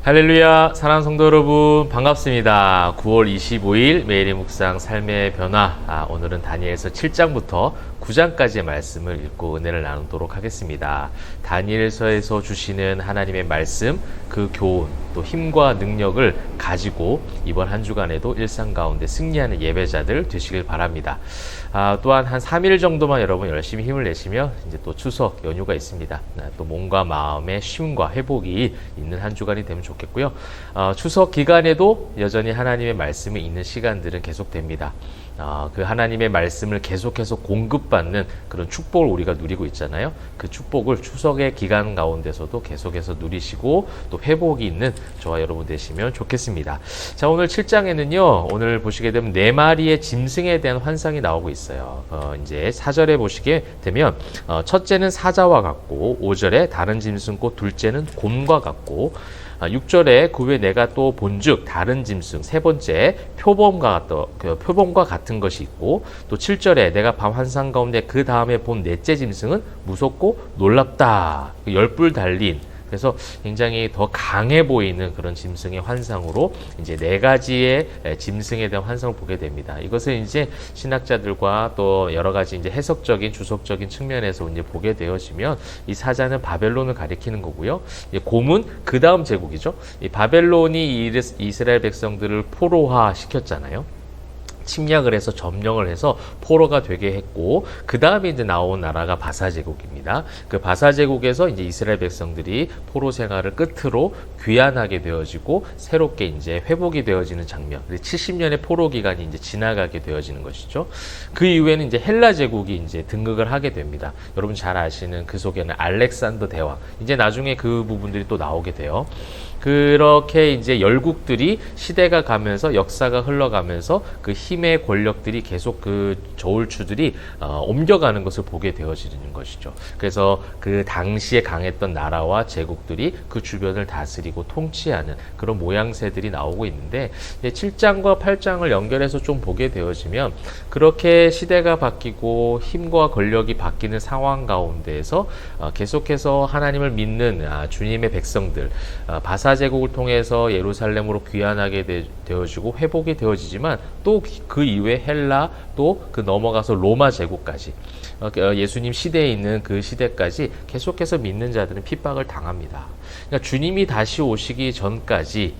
할렐루야, 사랑하는 성도 여러분, 반갑습니다. 9월 25일 매일의 묵상 삶의 변화. 오늘은 다니엘서 7장부터 9장까지의 말씀을 읽고 은혜를 나누도록 하겠습니다. 다니엘서에서 주시는 하나님의 말씀, 그 교훈, 또 힘과 능력을 가지고 이번 한 주간에도 일상 가운데 승리하는 예배자들 되시길 바랍니다. 또한 한 3일 정도만 여러분 열심히 힘을 내시며 이제 또 추석 연휴가 있습니다. 또 몸과 마음의 쉼과 회복이 있는 한 주간이 되면 좋겠고요. 추석 기간에도 여전히 하나님의 말씀을 읽는 시간들은 계속됩니다. 그 하나님의 말씀을 계속해서 공급받는 그런 축복을 우리가 누리고 있잖아요. 그 축복을 추석의 기간 가운데서도 계속해서 누리시고 또 회복이 있는 저와 여러분 되시면 좋겠습니다. 자, 오늘 7장에는요, 오늘 보시게 되면 4마리의 짐승에 대한 환상이 나오고 있어요. 이제 4절에 보시게 되면 첫째는 사자와 같고, 5절에 다른 짐승 곧 둘째는 곰과 같고, 6절에 그 후에 내가 또 본즉 다른 짐승, 세 번째 표범과 같은 것이 있고, 또 7절에 내가 밤 환상 가운데 그 다음에 본 넷째 짐승은 무섭고 놀랍다. 열불 달린, 그래서 굉장히 더 강해 보이는 그런 짐승의 환상으로 이제 4가지의 짐승에 대한 환상을 보게 됩니다. 이것은 이제 신학자들과 또 여러 가지 이제 해석적인 주석적인 측면에서 이제 보게 되어지면 이 사자는 바벨론을 가리키는 거고요. 곰은 그 다음 제국이죠. 이 바벨론이 이스라엘 백성들을 포로화 시켰잖아요. 침략을 해서 점령을 해서 포로가 되게 했고, 그 다음에 이제 나온 나라가 바사 제국입니다. 그 바사 제국에서 이제 이스라엘 백성들이 포로 생활을 끝으로 귀환하게 되어지고 새롭게 이제 회복이 되어지는 장면. 70년의 포로 기간이 이제 지나가게 되어지는 것이죠. 그 이후에는 이제 헬라 제국이 이제 등극을 하게 됩니다. 여러분 잘 아시는 그 속에는 알렉산더 대왕. 이제 나중에 그 부분들이 또 나오게 돼요. 그렇게 이제 열국들이 시대가 가면서 역사가 흘러가면서 그 힘의 권력들이 계속 그 저울추들이 옮겨가는 것을 보게 되어지는 것이죠. 그래서 그 당시에 강했던 나라와 제국들이 그 주변을 다스리고 통치하는 그런 모양새들이 나오고 있는데, 7장과 8장을 연결해서 좀 보게 되어지면 그렇게 시대가 바뀌고 힘과 권력이 바뀌는 상황 가운데에서 계속해서 하나님을 믿는 주님의 백성들, 바사 제국을 통해서 예루살렘으로 귀환하게 되어지고 회복이 되어지지만, 또 그 이후에 헬라, 또 그 넘어가서 로마 제국까지, 예수님 시대에 있는 그 시대까지 계속해서 믿는 자들은 핍박을 당합니다. 그러니까 주님이 다시 오시기 전까지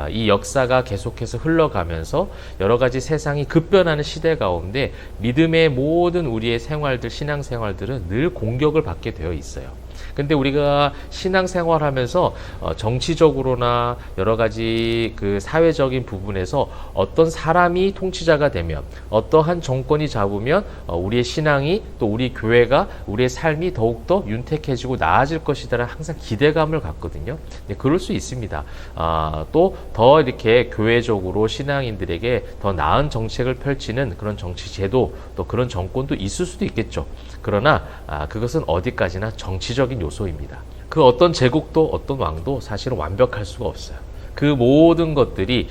이 역사가 계속해서 흘러가면서 여러 가지 세상이 급변하는 시대 가운데 믿음의 모든 우리의 생활들, 신앙생활들은 늘 공격을 받게 되어 있어요. 근데 우리가 신앙생활하면서 정치적으로나 여러 가지 그 사회적인 부분에서 어떤 사람이 통치자가 되면, 어떠한 정권이 잡으면 우리의 신앙이, 또 우리 교회가, 우리의 삶이 더욱더 윤택해지고 나아질 것이다라는 항상 기대감을 갖거든요. 네, 그럴 수 있습니다. 또 더 이렇게 교회적으로 신앙인들에게 더 나은 정책을 펼치는 그런 정치 제도, 또 그런 정권도 있을 수도 있겠죠. 그러나 그것은 어디까지나 정치적인 요소입니다. 그 어떤 제국도 어떤 왕도 사실은 완벽할 수가 없어요. 그 모든 것들이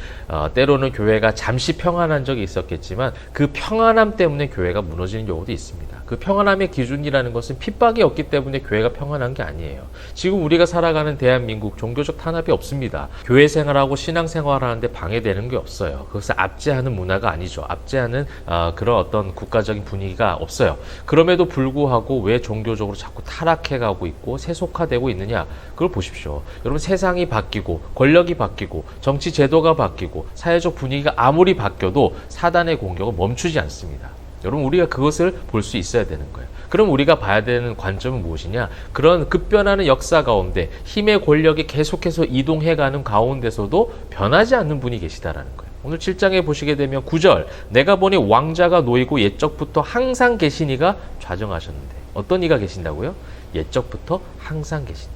때로는 교회가 잠시 평안한 적이 있었겠지만 그 평안함 때문에 교회가 무너지는 경우도 있습니다. 그 평안함의 기준이라는 것은 핍박이 없기 때문에 교회가 평안한 게 아니에요. 지금 우리가 살아가는 대한민국 종교적 탄압이 없습니다. 교회 생활하고 신앙 생활하는데 방해되는 게 없어요. 그것을 압제하는 문화가 아니죠. 압제하는 그런 어떤 국가적인 분위기가 없어요. 그럼에도 불구하고 왜 종교적으로 자꾸 타락해가고 있고 세속화되고 있느냐, 그걸 보십시오. 여러분, 세상이 바뀌고 권력이 바뀌고 정치 제도가 바뀌고 사회적 분위기가 아무리 바뀌어도 사단의 공격은 멈추지 않습니다. 여러분, 우리가 그것을 볼 수 있어야 되는 거예요. 그럼 우리가 봐야 되는 관점은 무엇이냐? 그런 급변하는 역사 가운데 힘의 권력이 계속해서 이동해가는 가운데서도 변하지 않는 분이 계시다라는 거예요. 오늘 7장에 보시게 되면 9절, 내가 보니 왕자가 놓이고 옛적부터 항상 계시니가 좌정하셨는데, 어떤 이가 계신다고요? 옛적부터 항상 계신,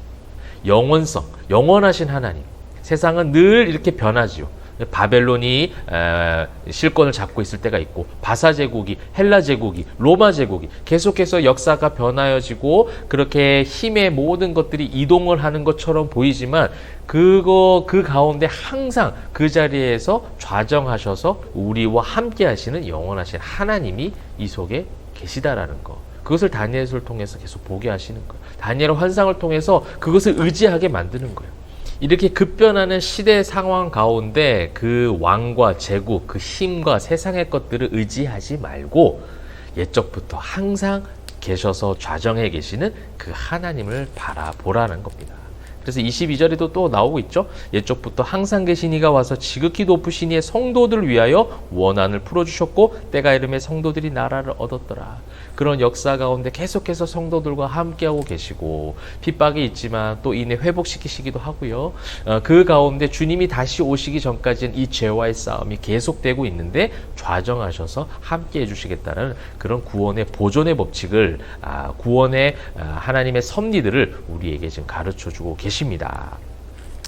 영원성, 영원하신 하나님. 세상은 늘 이렇게 변하지요. 바벨론이 실권을 잡고 있을 때가 있고, 바사 제국이, 헬라 제국이, 로마 제국이 계속해서 역사가 변하여지고 그렇게 힘의 모든 것들이 이동을 하는 것처럼 보이지만, 그 가운데 항상 그 자리에서 좌정하셔서 우리와 함께 하시는 영원하신 하나님이 이 속에 계시다라는 거. 그것을 다니엘서를 통해서 계속 보게 하시는 거예요. 다니엘의 환상을 통해서 그것을 의지하게 만드는 거예요. 이렇게 급변하는 시대 상황 가운데 그 왕과 제국, 그 힘과 세상의 것들을 의지하지 말고 옛적부터 항상 계셔서 좌정해 계시는 그 하나님을 바라보라는 겁니다. 그래서 22절에도 또 나오고 있죠. 옛적부터 항상 계신 이가 와서 지극히 높으신 이의 성도들을 위하여 원한을 풀어주셨고 때가 이름에 성도들이 나라를 얻었더라. 그런 역사 가운데 계속해서 성도들과 함께하고 계시고 핍박이 있지만 또 이내 회복시키시기도 하고요. 그 가운데 주님이 다시 오시기 전까지는 이 죄와의 싸움이 계속되고 있는데 좌정하셔서 함께해 주시겠다는 그런 구원의 보존의 법칙을 구원의 하나님의 섭리들을 우리에게 지금 가르쳐주고 계십니다.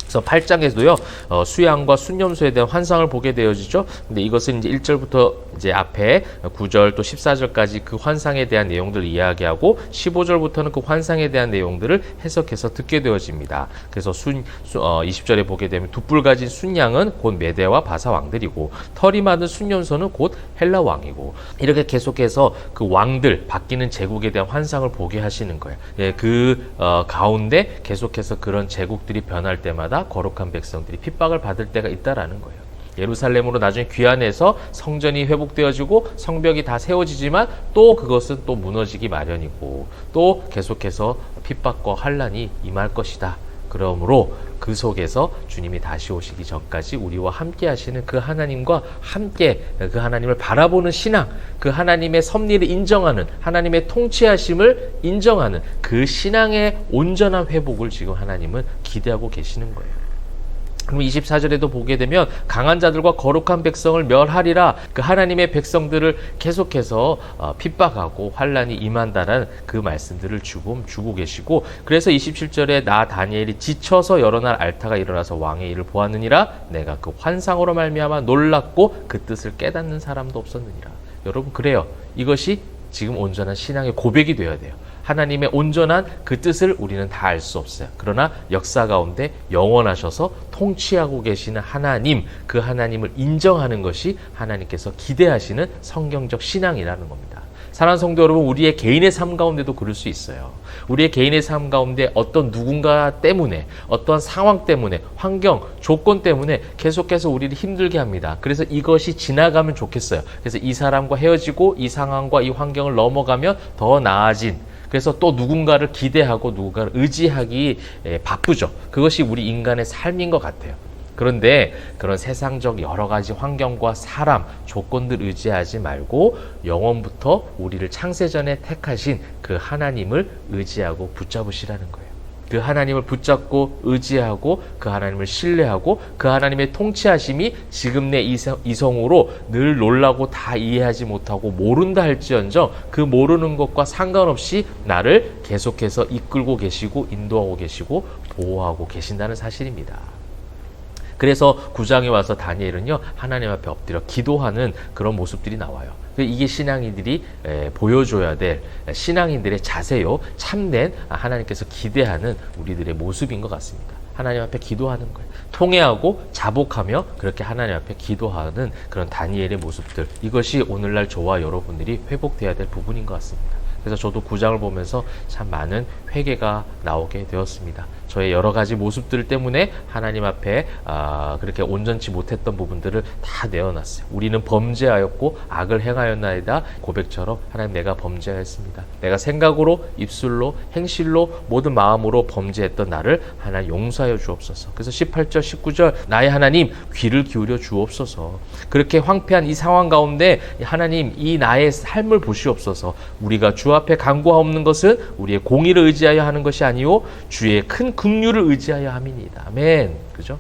그래서 8장에서도요, 수양과 순념소에 대한 환상을 보게 되어지죠. 근데 이것은 이제 1절부터 이제 앞에 9절 또 14절까지 그 환상에 대한 내용들을 이야기하고 15절부터는 그 환상에 대한 내용들을 해석해서 듣게 되어집니다. 그래서 20절에 보게 되면 두 뿔 가진 순양은 곧 메대와 바사 왕들이고 털이 많은 순념소는 곧 헬라 왕이고 이렇게 계속해서 그 왕들 바뀌는 제국에 대한 환상을 보게 하시는 거예요. 예, 가운데 계속해서 그런 제국들이 변할 때마다 거룩한 백성들이 핍박을 받을 때가 있다라는 거예요. 예루살렘으로 나중에 귀환해서 성전이 회복되어지고 성벽이 다 세워지지만 또 그것은 또 무너지기 마련이고 또 계속해서 핍박과 환난이 임할 것이다. 그러므로 그 속에서 주님이 다시 오시기 전까지 우리와 함께 하시는 그 하나님과 함께 그 하나님을 바라보는 신앙, 그 하나님의 섭리를 인정하는, 하나님의 통치하심을 인정하는 그 신앙의 온전한 회복을 지금 하나님은 기대하고 계시는 거예요. 그럼 24절에도 보게 되면 강한 자들과 거룩한 백성을 멸하리라, 그 하나님의 백성들을 계속해서 핍박하고 환난이 임한다는 그 말씀들을 주고 계시고, 그래서 27절에 나 다니엘이 지쳐서 여러 날 앓다가 일어나서 왕의 일을 보았느니라, 내가 그 환상으로 말미암아 놀랐고 그 뜻을 깨닫는 사람도 없었느니라. 여러분, 그래요. 이것이 지금 온전한 신앙의 고백이 되어야 돼요. 하나님의 온전한 그 뜻을 우리는 다 알 수 없어요. 그러나 역사 가운데 영원하셔서 통치하고 계시는 하나님, 그 하나님을 인정하는 것이 하나님께서 기대하시는 성경적 신앙이라는 겁니다. 사랑하는 성도 여러분, 우리의 개인의 삶 가운데도 그럴 수 있어요. 우리의 개인의 삶 가운데 어떤 누군가 때문에, 어떤 상황 때문에, 환경, 조건 때문에 계속해서 우리를 힘들게 합니다. 그래서 이것이 지나가면 좋겠어요. 그래서 이 사람과 헤어지고 이 상황과 이 환경을 넘어가면 더 나아진, 그래서 또 누군가를 기대하고 누군가를 의지하기 바쁘죠. 그것이 우리 인간의 삶인 것 같아요. 그런데 그런 세상적 여러 가지 환경과 사람, 조건들 의지하지 말고 영원부터 우리를 창세전에 택하신 그 하나님을 의지하고 붙잡으시라는 거예요. 그 하나님을 붙잡고 의지하고 그 하나님을 신뢰하고 그 하나님의 통치하심이 지금 내 이성으로 늘 놀라고 다 이해하지 못하고 모른다 할지언정 그 모르는 것과 상관없이 나를 계속해서 이끌고 계시고 인도하고 계시고 보호하고 계신다는 사실입니다. 그래서 9장에 와서 다니엘은요, 하나님 앞에 엎드려 기도하는 그런 모습들이 나와요. 이게 신앙인들이 보여줘야 될 신앙인들의 자세요. 참된 하나님께서 기대하는 우리들의 모습인 것 같습니다. 하나님 앞에 기도하는 거예요. 통회하고 자복하며 그렇게 하나님 앞에 기도하는 그런 다니엘의 모습들, 이것이 오늘날 저와 여러분들이 회복돼야 될 부분인 것 같습니다. 그래서 저도 9장을 보면서 참 많은 회개가 나오게 되었습니다. 저의 여러 가지 모습들 때문에 하나님 앞에 그렇게 온전치 못했던 부분들을 다 내어놨어요. 우리는 범죄하였고 악을 행하였나이다 고백처럼, 하나님 내가 범죄하였습니다. 내가 생각으로, 입술로, 행실로, 모든 마음으로 범죄했던 나를 하나님 용서하여 주옵소서. 그래서 18절 19절 나의 하나님 귀를 기울여 주옵소서. 그렇게 황폐한 이 상황 가운데 하나님 이 나의 삶을 보시옵소서. 우리가 주 앞에 간구하옵는 것은 우리의 공의를 의지하여 하는 것이 아니오 주의 큰 긍휼을 의지하여 함이니이다. 아멘. 그죠?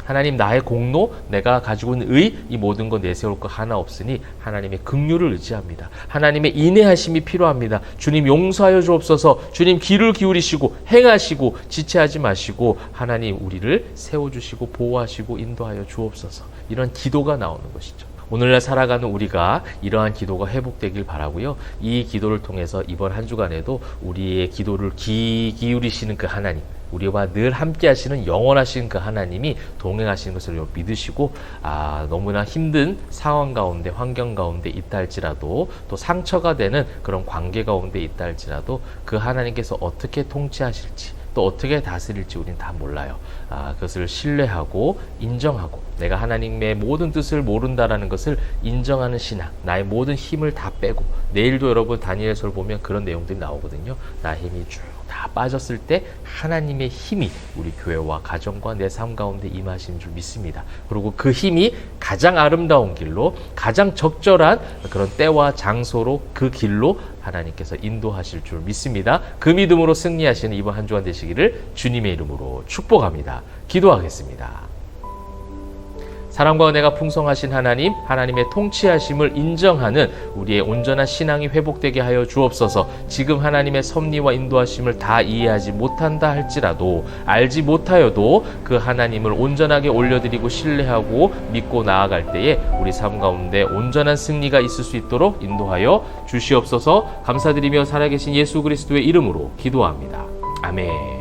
하나님 나의 공로, 내가 가지고 있는 의, 이 모든 것 내세울 것 하나 없으니 하나님의 긍휼을 의지합니다. 하나님의 인내하심이 필요합니다. 주님 용서하여 주옵소서. 주님 귀를 기울이시고 행하시고 지체하지 마시고 하나님 우리를 세워주시고 보호하시고 인도하여 주옵소서. 이런 기도가 나오는 것이죠. 오늘날 살아가는 우리가 이러한 기도가 회복되길 바라고요. 이 기도를 통해서 이번 한 주간에도 우리의 기도를 기울이시는 그 하나님, 우리와 늘 함께 하시는 영원하신 그 하나님이 동행하시는 것을 믿으시고, 너무나 힘든 상황 가운데, 환경 가운데 있다 할지라도, 또 상처가 되는 그런 관계 가운데 있다 할지라도 그 하나님께서 어떻게 통치하실지, 또 어떻게 다스릴지 우린 다 몰라요. 그것을 신뢰하고 인정하고 내가 하나님의 모든 뜻을 모른다라는 것을 인정하는 신앙, 나의 모든 힘을 다 빼고, 내일도 여러분 다니엘서를 보면 그런 내용들이 나오거든요. 나 힘이 쭉 다 빠졌을 때 하나님의 힘이 우리 교회와 가정과 내 삶 가운데 임하신 줄 믿습니다. 그리고 그 힘이 가장 아름다운 길로, 가장 적절한 그런 때와 장소로, 그 길로 하나님께서 인도하실 줄 믿습니다. 그 믿음으로 승리하시는 이번 한 주간 되시기를 주님의 이름으로 축복합니다. 기도하겠습니다. 사랑과 은혜가 풍성하신 하나님, 하나님의 통치하심을 인정하는 우리의 온전한 신앙이 회복되게 하여 주옵소서. 지금 하나님의 섭리와 인도하심을 다 이해하지 못한다 할지라도, 알지 못하여도 그 하나님을 온전하게 올려드리고 신뢰하고 믿고 나아갈 때에 우리 삶 가운데 온전한 승리가 있을 수 있도록 인도하여 주시옵소서. 감사드리며 살아계신 예수 그리스도의 이름으로 기도합니다. 아멘.